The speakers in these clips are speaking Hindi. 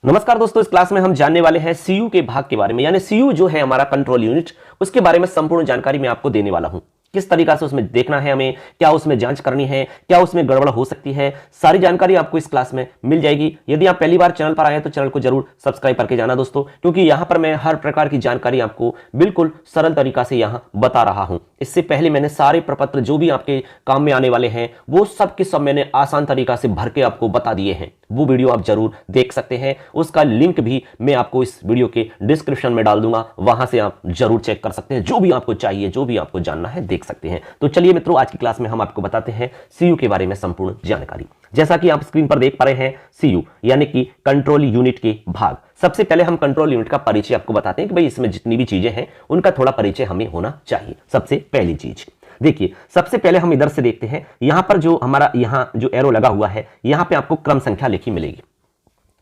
नमस्कार दोस्तों, इस क्लास में हम जानने वाले हैं सीयू के भाग के बारे में। यानी सीयू जो है हमारा कंट्रोल यूनिट, उसके बारे में संपूर्ण जानकारी मैं आपको देने वाला हूं। किस तरीका से उसमें देखना है हमें, क्या उसमें जांच करनी है, क्या उसमें गड़बड़ हो सकती है, सारी जानकारी आपको इस क्लास में मिल जाएगी। यदि आप पहली बार चैनल पर आए तो चैनल को जरूर सब्सक्राइब करके जाना दोस्तों, क्योंकि यहां पर मैं हर प्रकार की जानकारी आपको बिल्कुल सरल तरीका से यहां बता रहा हूं। इससे पहले मैंने सारे प्रपत्र जो भी आपके काम में आने वाले हैं वो सब के सब मैंने आसान तरीका से भर के आपको बता दिए हैं। वो वीडियो आप जरूर देख सकते हैं, उसका लिंक भी मैं आपको इस वीडियो के डिस्क्रिप्शन में डाल दूंगा, वहां से आप जरूर चेक कर सकते हैं। जो भी आपको चाहिए, जो भी आपको जानना है, देख सकते हैं। तो चलिए मित्रों, आज की क्लास में हम आपको बताते हैं सीयू के बारे में संपूर्ण जानकारी। जैसा कि आप स्क्रीन पर देख पा रहे हैं, सीयू यानी कि कंट्रोल यूनिट के भाग। सबसे पहले हम कंट्रोल यूनिट का परिचय आपको बताते हैं कि भाई इसमें जितनी भी चीजें हैं उनका थोड़ा परिचय हमें होना चाहिए। सबसे पहली चीज देखिए, सबसे पहले हम इधर से देखते हैं, यहां पर जो हमारा यहां जो एरो लगा हुआ है, यहां पे आपको क्रम संख्या लिखी मिलेगी।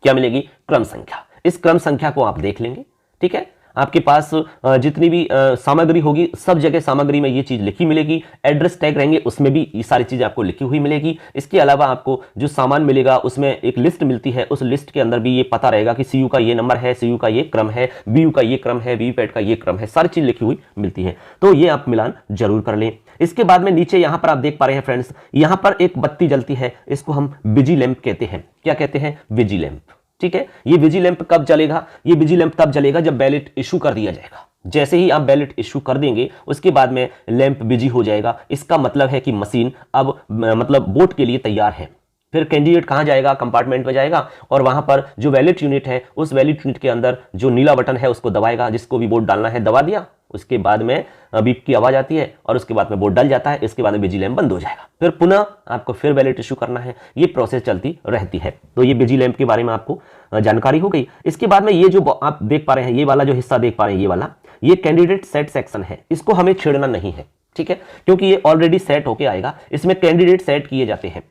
क्या मिलेगी? क्रम संख्या। इस क्रम संख्या को आप देख लेंगे, ठीक है। आपके पास जितनी भी सामग्री होगी, सब जगह सामग्री में ये चीज लिखी मिलेगी। एड्रेस टैग रहेंगे, उसमें भी ये सारी चीजें आपको लिखी हुई मिलेगी। इसके अलावा आपको जो सामान मिलेगा उसमें एक लिस्ट मिलती है, उस लिस्ट के अंदर भी ये पता रहेगा कि सीयू का ये नंबर है, सीयू का ये क्रम है, बीयू का ये क्रम है, वीवीपैट का ये क्रम है, सारी चीज लिखी हुई मिलती है। तो ये आप मिलान जरूर कर लें। इसके बाद में नीचे यहां पर आप देख पा रहे हैं फ्रेंड्स, यहां पर एक बत्ती जलती है, इसको हम विजी लैंप कहते हैं। क्या कहते हैं? विजी लैंप, ठीक है। ये विजी लैंप कब जलेगा? ये विजी लैंप तब जलेगा जब बैलेट इशू कर दिया जाएगा। जैसे ही आप बैलेट इशू कर देंगे उसके बाद में लैंप बिजी हो जाएगा। इसका मतलब है कि मशीन अब मतलब वोट के लिए तैयार है। फिर कैंडिडेट कहां जाएगा? कंपार्टमेंट में जाएगा और वहां पर जो बैलेट यूनिट है, उस बैलेट यूनिट के अंदर जो नीला बटन है उसको दबाएगा, जिसको भी वोट डालना है दबा दिया। उसके बाद में बीप की आवाज आती है और उसके बाद में वोट डल जाता है। इसके बाद में बिजी लैंप बंद हो जाएगा। फिर पुनः आपको फिर बैलेट इशू करना है। ये प्रोसेस चलती रहती है। तो ये बिजी लैंप के बारे में आपको जानकारी हो गई। इसके बाद में ये जो आप देख पा रहे हैं, ये वाला जो हिस्सा देख पा रहे हैं, ये वाला, ये कैंडिडेट सेट सेक्शन है। इसको हमें छेड़ना नहीं है, ठीक है, क्योंकि ये ऑलरेडी सेट होके आएगा। इसमें कैंडिडेट सेट किए जाते हैं।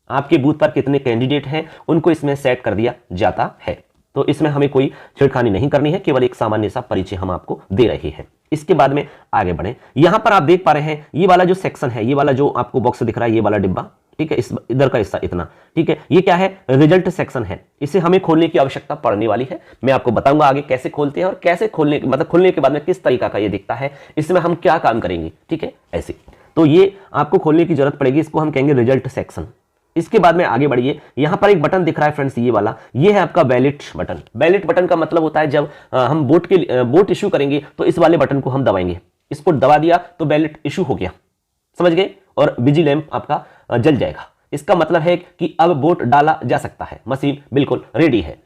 आपके बूथ पर कितने कैंडिडेट हैं उनको इसमें सेट कर दिया जाता है। तो इसमें हमें कोई छेड़खानी नहीं करनी है, केवल एक सामान्य सा परिचय हम आपको दे रहे हैं। इसके बाद में आगे बढ़े, यहां पर आप देख पा रहे हैं ये वाला जो सेक्शन है, ये वाला जो आपको बॉक्स दिख रहा है, ये वाला डिब्बा, ठीक है, इस इधर का हिस्सा इतना, ठीक है, ये क्या है? रिजल्ट सेक्शन है। इसे हमें खोलने की आवश्यकता पड़ने वाली है। मैं आपको बताऊंगा आगे कैसे खोलते हैं और कैसे खोलने, मतलब खोलने के बाद में किस तरीका का ये दिखता है, इसमें हम क्या काम करेंगे, ठीक है, ऐसे। तो ये आपको खोलने की जरूरत पड़ेगी, इसको हम कहेंगे रिजल्ट सेक्शन। इसके बाद में आगे बढ़िए, यहां पर एक बटन दिख रहा है फ्रेंड्स, ये वाला, ये है आपका बैलेट बटन। बैलेट बटन का मतलब होता है जब हम वोट इशू करेंगे तो इस वाले बटन को हम दबाएंगे। इसको दबा दिया तो बैलेट इशू हो गया, समझ गए, और बिजी लैंप आपका जल जाएगा। इसका मतलब है कि अब वोट डाला जा सकता है, मशीन बिल्कुल रेडी है।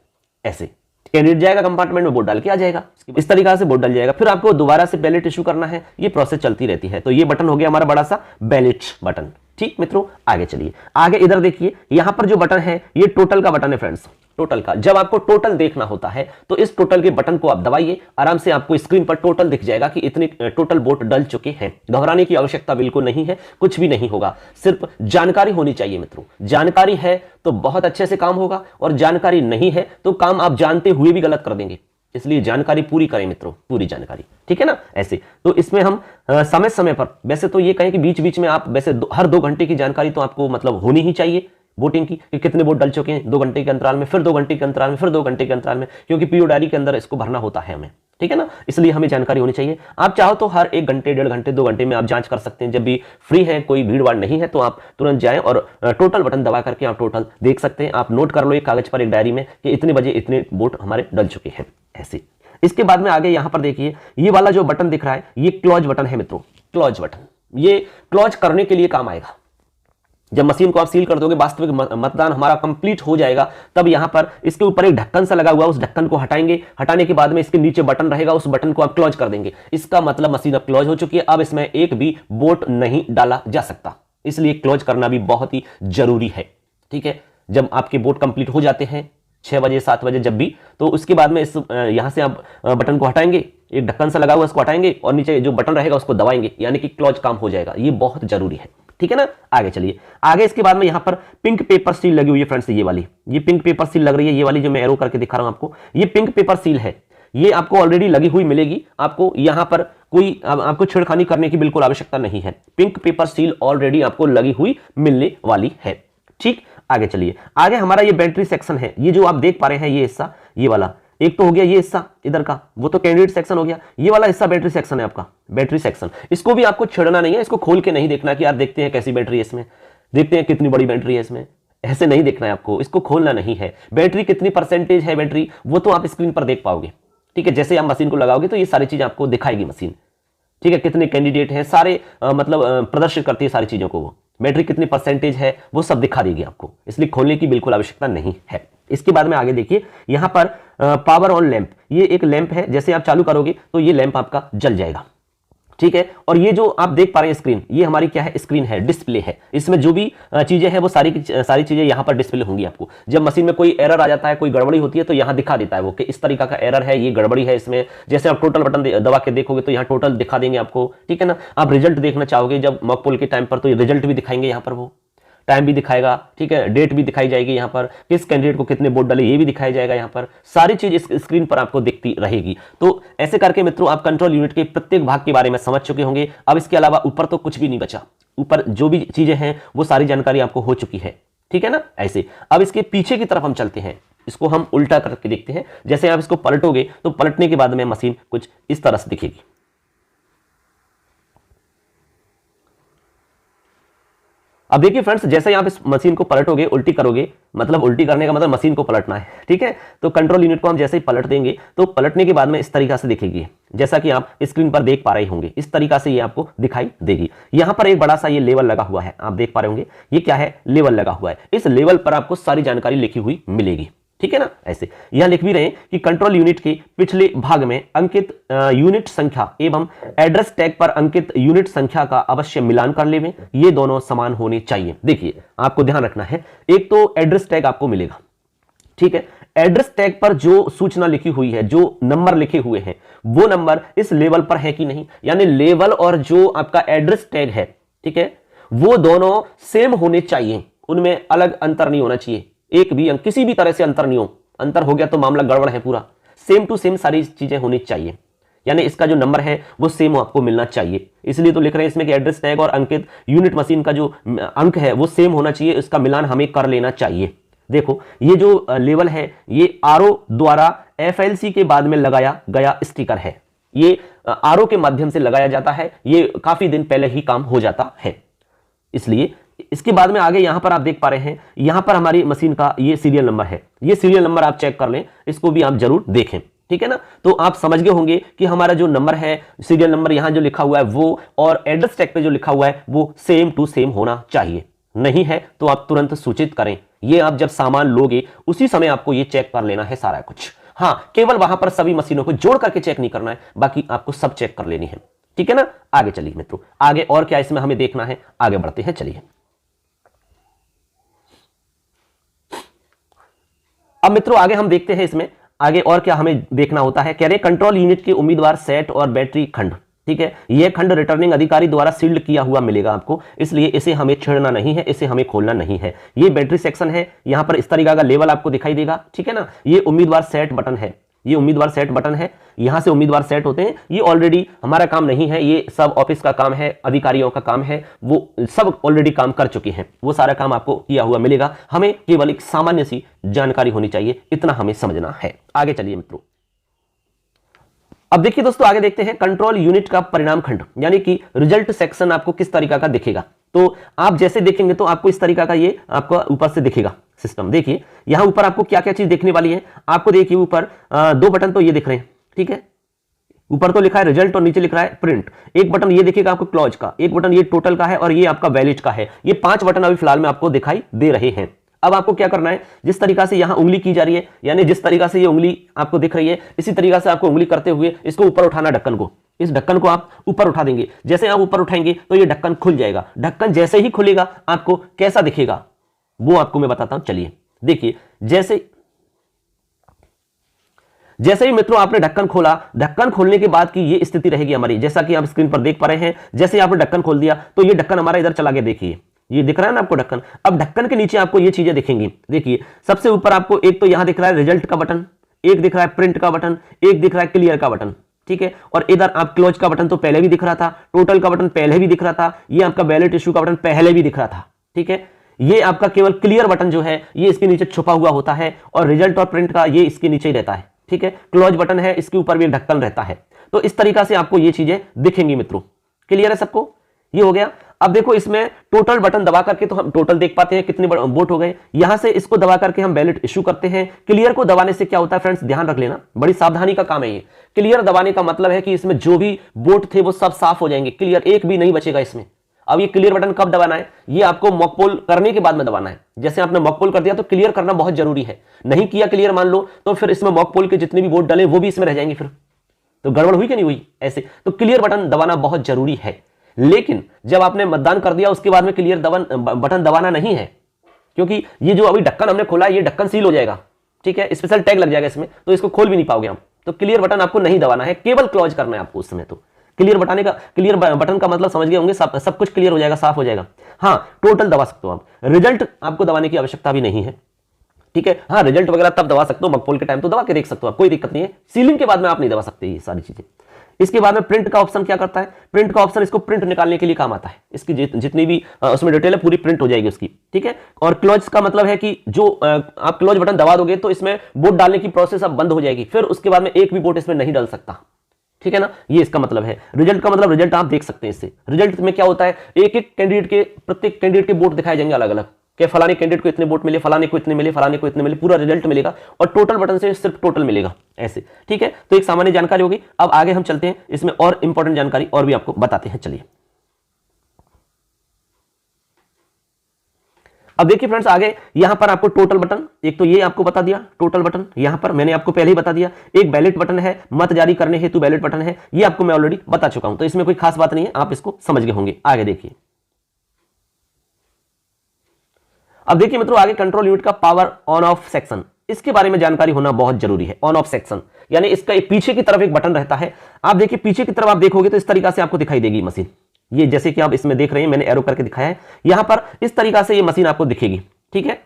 ऐसे कैंडिडेट जाएगा कंपार्टमेंट में, वोट डाल के आ जाएगा, इस तरीका से वोट डल जाएगा। फिर आपको दोबारा से बैलेट इशू करना है, ये प्रोसेस चलती रहती है। तो ये बटन हो गया हमारा बड़ा सा बैलेट बटन। ठीक मित्रों, आगे चलिए। आगे इधर देखिए, यहां पर जो बटन है ये टोटल का बटन है फ्रेंड्स, टोटल का। जब आपको टोटल देखना होता है तो इस टोटल के बटन को आप दबाइए, आराम से आपको स्क्रीन पर टोटल दिख जाएगा कि इतने टोटल वोट डल चुके हैं। घबराने की आवश्यकता बिल्कुल नहीं है, कुछ भी नहीं होगा, सिर्फ जानकारी होनी चाहिए मित्रों। जानकारी है तो बहुत अच्छे से काम होगा, और जानकारी नहीं है तो काम आप जानते हुए भी गलत कर देंगे। इसलिए जानकारी पूरी करें मित्रों, पूरी जानकारी, ठीक है ना, ऐसे। तो इसमें हम समय समय पर, वैसे तो ये कहें कि बीच बीच में आप वैसे हर 2 घंटे की जानकारी तो आपको मतलब होनी ही चाहिए वोटिंग की, कि कितने वोट डल चुके हैं 2 घंटे के अंतराल में, फिर 2 घंटे के अंतराल में, फिर 2 घंटे के अंतराल में, क्योंकि पीओ डायरी के अंदर इसको भरना होता है हमें, ठीक है ना। इसलिए हमें जानकारी होनी चाहिए। आप चाहो तो हर 1 घंटे, 1.5 घंटे, 2 घंटे में आप जांच कर सकते हैं। जब भी फ्री है, कोई भीड़ भाड़ नहीं है, तो आप तुरंत जाएं और टोटल बटन दबा करके आप टोटल देख सकते हैं। आप नोट कर लो एक कागज पर, एक डायरी में, कि इतने बजे इतने वोट हमारे डल चुके हैं, ऐसे। इसके बाद में आगे यहां पर देखिए, ये वाला जो बटन दिख रहा है ये क्लोज बटन है मित्रों, क्लोज बटन। ये क्लोज करने के लिए काम आएगा। जब मशीन को आप सील कर दोगे, वास्तविक मतदान हमारा कंप्लीट हो जाएगा, तब यहां पर इसके ऊपर एक ढक्कन सा लगा हुआ, उस ढक्कन को हटाएंगे। हटाने के बाद में इसके नीचे बटन रहेगा, उस बटन को आप क्लोज कर देंगे। इसका मतलब मशीन अब क्लोज हो चुकी है, अब इसमें एक भी वोट नहीं डाला जा सकता। इसलिए क्लोज करना भी बहुत ही जरूरी है, ठीक है। जब आपके वोट कंप्लीट हो जाते हैं 6 बजे 7 बजे जब भी, तो उसके बाद में इस यहां से आप बटन को हटाएंगे, एक ढक्कन सा लगा हुआ उसको हटाएंगे और नीचे जो बटन रहेगा उसको दबाएंगे, यानी कि क्लोज काम हो जाएगा। ये बहुत जरूरी है, ठीक है ना। आगे चलिए। आगे इसके बाद में यहां पर पिंक पेपर सील लगी हुई है फ्रेंड्स, ये वाली, ये पिंक पेपर सील लग रही है, ये वाली जो मैं एरो करके दिखा रहा हूं आपको, ये पिंक पेपर सील है। ये आपको ऑलरेडी लगी हुई मिलेगी, आपको यहां पर कोई आपको छेड़खानी करने की बिल्कुल आवश्यकता नहीं है। पिंक पेपर सील ऑलरेडी आपको लगी हुई मिलने वाली है, ठीक। आगे चलिए, आगे हमारा ये बैटरी सेक्शन है, ये जो आप देख पा रहे हैं ये हिस्सा, ये वाला एक तो हो गया, ये हिस्सा इधर का वो तो कैंडिडेट सेक्शन हो गया, ये वाला हिस्सा बैटरी सेक्शन है आपका, बैटरी सेक्शन। इसको भी आपको छेड़ना नहीं है, इसको खोल के नहीं देखना कि यार देखते हैं कैसी बैटरी है इसमें, देखते हैं कितनी बड़ी बैटरी है इसमें, ऐसे नहीं देखना है आपको, इसको खोलना नहीं है। बैटरी कितनी परसेंटेज है बैटरी, वो तो आप स्क्रीन पर देख पाओगे, ठीक है। जैसे आप मशीन को लगाओगे तो ये सारी चीजें आपको दिखाएगी मशीन, ठीक है। कितने कैंडिडेट हैं सारे मतलब प्रदर्शित करती है सारी चीजों को, वो बैटरी कितनी परसेंटेज है वो सब दिखा देगी आपको, इसलिए खोलने की बिल्कुल आवश्यकता नहीं है। इसके बाद में आगे देखिए, यहां पर पावर ऑन लैंप, ये एक लैंप है, जैसे आप चालू करोगे तो ये लैंप आपका जल जाएगा, ठीक है। और ये जो आप देख पा रहे हैं स्क्रीन, ये हमारी क्या है, स्क्रीन है, डिस्प्ले है। इसमें जो भी चीजें हैं वो सारी चीजें यहां पर डिस्प्ले होंगी आपको। जब मशीन में कोई एरर आ जाता है, कोई गड़बड़ी होती है तो यहां दिखा देता है वो कि इस तरीका का एरर है, ये गड़बड़ी है इसमें। जैसे आप टोटल बटन दबा के देखोगे तो यहाँ टोटल दिखा देंगे आपको, ठीक है ना। आप रिजल्ट देखना चाहोगे जब मॉक पोल के टाइम पर, तो रिजल्ट भी दिखाएंगे यहाँ पर, वो टाइम भी दिखाएगा, ठीक है। डेट भी दिखाई जाएगी यहाँ पर, किस कैंडिडेट को कितने वोट डाले ये भी दिखाया जाएगा यहाँ पर, सारी चीज इस स्क्रीन पर आपको दिखती रहेगी। तो ऐसे करके मित्रों आप कंट्रोल यूनिट के प्रत्येक भाग के बारे में समझ चुके होंगे। अब इसके अलावा ऊपर तो कुछ भी नहीं बचा, ऊपर जो भी चीजें हैं वो सारी जानकारी आपको हो चुकी है, ठीक है ना। ऐसे अब इसके पीछे की तरफ हम चलते हैं, इसको हम उल्टा करके देखते हैं। जैसे आप इसको पलटोगे तो पलटने के बाद में मशीन कुछ इस तरह से दिखेगी। अब देखिए फ्रेंड्स, जैसे ही आप इस मशीन को पलटोगे, उल्टी करोगे, मतलब उल्टी करने का मतलब मशीन को पलटना है, ठीक है। तो कंट्रोल यूनिट को हम जैसे ही पलट देंगे तो पलटने के बाद में इस तरीका से दिखेगी, जैसा कि आप स्क्रीन पर देख पा रहे होंगे, इस तरीका से ये आपको दिखाई देगी। यहां पर एक बड़ा सा ये लेवल लगा हुआ है, आप देख पा रहे होंगे, ये क्या है, लेवल लगा हुआ है। इस लेवल पर आपको सारी जानकारी लिखी हुई मिलेगी, ठीक है ना। ऐसे यहां लिख भी रहे हैं कि कंट्रोल यूनिट के पिछले भाग में अंकित यूनिट संख्या एवं एड्रेस टैग पर अंकित यूनिट संख्या का अवश्य मिलान कर लें, ये दोनों समान होने चाहिए। देखिए आपको ध्यान रखना है, एक तो एड्रेस टैग आपको मिलेगा, ठीक है। एड्रेस टैग पर जो सूचना लिखी हुई है, जो नंबर लिखे हुए हैं, वो नंबर इस लेवल पर है कि नहीं, यानी लेवल और जो आपका एड्रेस टैग है, ठीक है, वो दोनों सेम होने चाहिए, उनमें अलग अंतर नहीं होना चाहिए, एक भी अंक किसी भी तरह से अंतर नहीं हो, अंतर हो गया तो मामला गड़बड़ है पूरा। सेम टू सेम सारी चीजें होनी चाहिए, यानी इसका जो नंबर है वो सेम आपको मिलना चाहिए। इसलिए तो लिख रहे हैं इसमें कि एड्रेस टैग और अंकित यूनिट मशीन का जो अंक है वो सेम होना चाहिए, इसका मिलान हमें कर लेना चाहिए। देखो ये जो लेवल है ये आरओ द्वारा FLC के बाद में लगाया गया स्टिकर है, ये आरओ के माध्यम से लगाया जाता है, ये काफी दिन पहले ही काम हो जाता है। इसलिए इसके बाद में आगे यहां पर आप देख पा रहे हैं, यहां पर हमारी मशीन का ये सीरियल नंबर है, ये सीरियल नंबर आप चेक कर लें, इसको भी आप जरूर देखें, ठीक है ना। तो आप समझ गए होंगे कि हमारा जो नंबर है, सीरियल नंबर यहां जो लिखा हुआ है वो और एड्रेस टैग पे जो लिखा हुआ है वो सेम टू सेम होना चाहिए। नहीं है तो आप तुरंत सूचित करें, ये आप जब सामान लोगे उसी समय आपको ये चेक कर लेना है सारा कुछ। हाँ, केवल वहां पर सभी मशीनों को जोड़ करके चेक नहीं करना है, बाकी आपको सब चेक कर लेनी है, ठीक है ना। आगे चलिए मित्रों, आगे और क्या इसमें हमें देखना है, आगे बढ़ते हैं, चलिए। अब मित्रों आगे हम देखते हैं इसमें आगे और क्या हमें देखना होता है। कह रहे कंट्रोल यूनिट के उम्मीदवार सेट और बैटरी खंड, ठीक है, यह खंड रिटर्निंग अधिकारी द्वारा सील्ड किया हुआ मिलेगा आपको, इसलिए इसे हमें छेड़ना नहीं है, इसे हमें खोलना नहीं है। ये बैटरी सेक्शन है, यहां पर इस तरीका का लेवल आपको दिखाई देगा, ठीक है ना। ये उम्मीदवार सेट बटन है, ये उम्मीदवार सेट बटन है, यहां से उम्मीदवार सेट होते हैं। ये ऑलरेडी हमारा काम नहीं है, ये सब ऑफिस का काम है, अधिकारियों का काम है, वो सब ऑलरेडी काम कर चुके हैं, वो सारा काम आपको किया हुआ मिलेगा। हमें केवल एक सामान्य सी जानकारी होनी चाहिए, इतना हमें समझना है। आगे चलिए मित्रों, अब देखिए दोस्तों, आगे देखते हैं कंट्रोल यूनिट का परिणाम खंड, यानी कि रिजल्ट सेक्शन आपको किस तरीका का दिखेगा। तो आप जैसे देखेंगे तो आपको इस तरीका का ये आपको ऊपर से दिखेगा सिस्टम। देखिए यहां ऊपर आपको क्या क्या चीज देखने वाली है, आपको देखिए ऊपर दो बटन तो ये दिख रहे हैं, ठीक है। ऊपर तो लिखा है रिजल्ट और नीचे लिख रहा है प्रिंट। एक बटन ये देखिएगा आपको क्लोज का, एक बटन ये टोटल का है और ये आपका वैलिड का है। ये 5 बटन अभी फिलहाल में आपको दिखाई दे रहे हैं। अब आपको क्या करना है, जिस तरीका से यहां उंगली की जा रही है, यानी जिस तरीका से ये उंगली आपको दिख रही है, इसी तरीका से आपको उंगली करते हुए इसको ऊपर उठाना, ढक्कन को, इस ढक्कन को आप ऊपर उठा देंगे। जैसे आप ऊपर उठाएंगे तो ये ढक्कन खुल जाएगा। ढक्कन जैसे ही खुलेगा आपको कैसा दिखेगा वो आपको मैं बताता हूं। चलिए देखिए, जैसे ही मित्रों आपने ढक्कन खोला, ढक्कन खोलने के बाद की ये स्थिति रहेगी हमारी, जैसा कि आप स्क्रीन पर देख पा रहे हैं। जैसे आपने ढक्कन खोल दिया तो ये ढक्कन हमारा इधर चला गया, देखिए ये दिख रहा है ना आपको ढक्कन। अब ढक्कन के नीचे आपको ये चीजें दिखेंगी। देखिए सबसे ऊपर आपको एक तो यहां दिख रहा है रिजल्ट का बटन, एक दिख रहा है प्रिंट का बटन, एक दिख रहा है क्लियर का बटन, ठीक है। और इधर आप क्लोज का बटन तो पहले भी दिख रहा था, टोटल का बटन पहले भी दिख रहा था, ये आपका बैलेट इश्यू का बटन पहले भी दिख रहा था, ठीक है। ये आपका केवल क्लियर बटन जो है ये इसके नीचे छुपा हुआ होता है, और रिजल्ट और प्रिंट का ये इसके नीचे ही रहता है। ठीक है, क्लोज बटन है, इसके ऊपर भी एक ढक्कन रहता है। तो इस तरीका से आपको ये चीजें दिखेंगी मित्रों। क्लियर है सबको? ये हो गया। अब देखो इसमें टोटल बटन दबा करके तो हम टोटल देख पाते हैं कितने वोट हो गए। यहां से इसको दबा करके हम बैलेट इशू करते हैं। क्लियर को दबाने से क्या होता है फ्रेंड्स, ध्यान रख लेना, बड़ी सावधानी का काम है ये। क्लियर दबाने का मतलब है कि इसमें जो भी वोट थे वो सब साफ हो जाएंगे, क्लियर एक भी नहीं बचेगा इसमें। अब ये क्लियर बटन कब दबाना है, ये आपको मॉक पोल करने के बाद में दबाना है। जैसे आपने मॉक पोल कर दिया तो क्लियर करना बहुत जरूरी है। नहीं किया क्लियर मान लो तो फिर इसमें मॉक पोल के जितने भी वोट डले वो भी इसमें रह जाएंगे, फिर तो गड़बड़ हुई कि नहीं हुई ऐसे। तो क्लियर बटन दबाना बहुत जरूरी है। लेकिन जब आपने मतदान कर दिया उसके बाद में क्लियर बटन दबाना नहीं है, क्योंकि ये जो अभी ढक्कन हमने खोला ये ढक्कन सील हो जाएगा। ठीक है, स्पेशल टैग लग जाएगा इसमें, तो इसको खोल भी नहीं पाओगे आप। तो क्लियर बटन आपको नहीं दबाना है, केवल क्लोज करना है आपको उस समय। तो क्लियर बटन का मतलब समझ गए होंगे, सब कुछ क्लियर हो जाएगा, साफ हो जाएगा। हाँ, टोटल दबा सकते हो आप, रिजल्ट आपको दबाने की आवश्यकता भी नहीं है। ठीक है, हाँ रिजल्ट वगैरह तब दबा सकते हो, मकपोल के टाइम तो दबा के देख सकते हो आप, कोई दिक्कत नहीं है। सीलिंग के बाद में आप नहीं दबा सकते ये सारी चीजें। इसके बाद में प्रिंट का ऑप्शन क्या करता है, प्रिंट का ऑप्शन इसको प्रिंट निकालने के लिए काम आता है। इसकी जितनी भी उसमें डिटेल है पूरी प्रिंट हो जाएगी उसकी। ठीक है, और क्लोज का मतलब है कि जो आप क्लोज बटन दबा दोगे तो इसमें वोट डालने की प्रोसेस अब बंद हो जाएगी, फिर उसके बाद में एक भी वोट इसमें नहीं डाल सकता। ठीक है ना, ये इसका मतलब है। रिजल्ट का मतलब रिजल्ट आप देख सकते हैं इससे। रिजल्ट में क्या होता है, एक एक कैंडिडेट के, प्रत्येक कैंडिडेट के वोट दिखाए जाएंगे अलग अलग, कि फलाने कैंडिडेट को इतने वोट मिले, फलाने को इतने मिले, फलाने को इतने मिले, पूरा रिजल्ट मिलेगा। और टोटल बटन से सिर्फ टोटल मिलेगा ऐसे। ठीक है, तो एक सामान्य जानकारी होगी। अब आगे हम चलते हैं, इसमें और इंपॉर्टेंट जानकारी और भी आपको बताते हैं। चलिए अब देखिए फ्रेंड्स, आगे यहां पर आपको टोटल बटन, एक तो ये आपको बता दिया टोटल बटन, यहां पर मैंने आपको पहले ही बता दिया। एक बैलेट बटन है, मत जारी करने हेतु बैलेट बटन है, ये आपको मैं ऑलरेडी बता चुका हूं, तो इसमें कोई खास बात नहीं है, आप इसको समझ गए होंगे। आगे देखिए, अब देखिए मित्रों, आगे कंट्रोल यूनिट का पावर ऑन ऑफ सेक्शन, इसके बारे में जानकारी होना बहुत जरूरी है। ऑन ऑफ सेक्शन यानी इसका पीछे की तरफ एक बटन रहता है। आप देखिए पीछे की तरफ आप देखोगे तो इस तरीका से आपको दिखाई देगी मशीन। ये जैसे कि आप इसमें देख रहे हैं, मैंने एरो करके दिखाया है, यहां पर इस तरीका से ये मशीन आपको दिखेगी। ठीक है,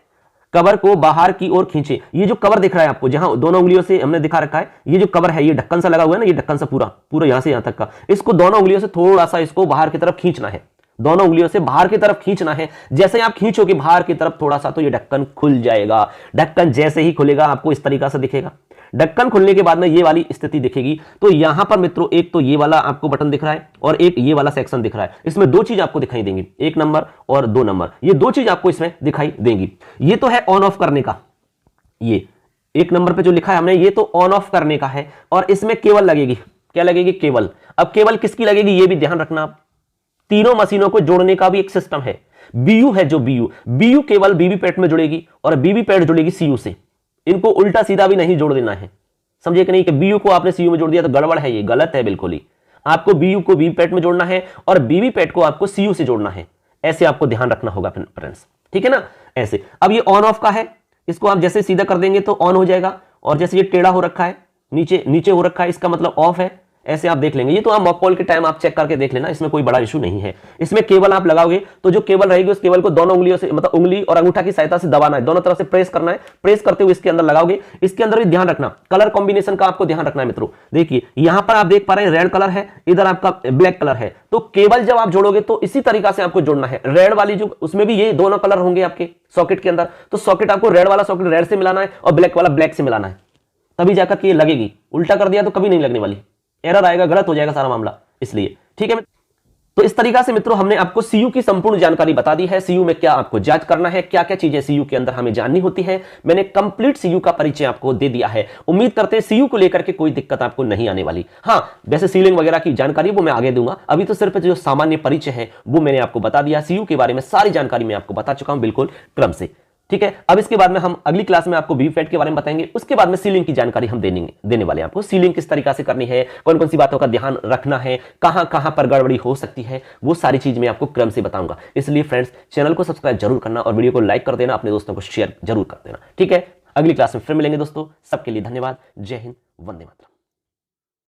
कवर को बाहर की ओर खींचे, ये जो कवर दिख रहा है आपको, जहां दोनों उंगलियों से हमने दिखा रखा है, ये जो कवर है ये ढक्कन सा लगा हुआ है ना, ये ढक्कन सा पूरा पूरा यहां से यहां तक का, इसको दोनों उंगलियों से थोड़ा सा इसको बाहर की तरफ खींचना है, दोनों उंगलियों से बाहर की तरफ खींचना है। जैसे आप खींचोगे बाहर की तरफ थोड़ा सा तो ये ढक्कन खुल जाएगा। ढक्कन जैसे ही खुलेगा आपको इस तरीका से दिखेगा। ढक्कन खुलने के बाद में ये वाली स्थिति दिखेगी। तो यहां पर मित्रों एक तो ये वाला आपको बटन दिख रहा है और एक ये वाला सेक्शन दिख रहा है। इसमें दो चीज आपको दिखाई देंगी, 1 नंबर और 2 नंबर, ये दो चीज आपको इसमें दिखाई देंगी। ये तो है ऑन ऑफ करने का, ये 1 नंबर पे जो लिखा है हमने ये तो ऑन ऑफ करने का है, और इसमें केबल लगेगी। क्या लगेगी? केबल। अब केबल किसकी लगेगी ये भी ध्यान रखना आप। तीनों मशीनों को जोड़ने का भी एक सिस्टम है। बीयू है जो बीयू केवल वीवीपैट में जुड़ेगी और वीवीपैट जुड़ेगी सीयू से। इनको उल्टा सीधा भी नहीं जोड़ देना है, समझे कि नहीं, कि बीयू को आपने सीयू में जोड़ दिया तो गड़बड़ है, ये गलत है बिल्कुल ही। आपको बीयू को वीवीपैट में जोड़ना है और वीवीपैट को आपको सीयू से जोड़ना है। ऐसे आपको ध्यान रखना होगा फ्रेंड्स, ठीक है ना, ऐसे। अब ये ऑन ऑफ का है, इसको आप जैसे सीधा कर देंगे तो ऑन हो जाएगा, और जैसे ये टेढ़ा हो रखा है, नीचे नीचे हो रखा है, इसका मतलब ऑफ है। ऐसे आप देख लेंगे। ये तो आप मॉक पोल के टाइम आप चेक करके देख लेना, इसमें कोई बड़ा इशू नहीं है। इसमें केबल आप लगाओगे तो जो केबल रहेगी उस केबल को दोनों उंगलियों से, मतलब उंगली और अंगूठा की सहायता से दबाना है, दोनों तरफ से प्रेस करना है। प्रेस करते हुए इसके अंदर लगाओगे। इसके अंदर भी ध्यान रखना, कलर कॉम्बिनेशन का आपको ध्यान रखना है मित्रों। देखिए यहां पर आप देख पा रहे हैं रेड कलर है, इधर आपका ब्लैक कलर है। तो केबल जब आप जोड़ोगे तो इसी तरीका से आपको जोड़ना है। रेड वाली जो उसमें भी ये दोनों कलर होंगे आपके सॉकेट के अंदर, तो सॉकेट आपको रेड वाला सॉकेट रेड से मिलाना है और ब्लैक वाला ब्लैक से मिलाना है, तभी जाकर के ये लगेगी। उल्टा कर दिया तो कभी नहीं लगने वाली, एरर आएगा, गलत हो जाएगा सारा मामला, इसलिए। ठीक है, तो इस तरीका से मित्रों हमने आपको सीयू की संपूर्ण जानकारी बता दी है। सीयू में क्या आपको जांच करना है, क्या क्या चीजें सीयू के अंदर हमें जाननी होती है, मैंने कंप्लीट सीयू का परिचय आपको दे दिया है। उम्मीद करते हैं सीयू को लेकर के कोई दिक्कत आपको नहीं आने वाली। हाँ, वैसे सीलिंग वगैरह की जानकारी वो मैं आगे दूंगा, अभी तो सिर्फ जो सामान्य परिचय है वो मैंने आपको बता दिया। सीयू के बारे में सारी जानकारी मैं आपको बता चुका हूं बिल्कुल क्रम से। ठीक है, अब इसके बाद में हम अगली क्लास में आपको वीवीपैट के बारे में बताएंगे। उसके बाद में सीलिंग की जानकारी हम देने वाले हैं आपको। सीलिंग किस तरीका से करनी है, कौन कौन सी बातों का ध्यान रखना है, कहां कहां पर गड़बड़ी हो सकती है, वो सारी चीज मैं आपको क्रम से बताऊंगा। इसलिए फ्रेंड्स चैनल को सब्सक्राइब जरूर करना और वीडियो को लाइक कर देना, अपने दोस्तों को शेयर जरूर कर देना। ठीक है, अगली क्लास में फिर मिलेंगे दोस्तों। सबके लिए धन्यवाद। जय हिंद, वंदे मातरम।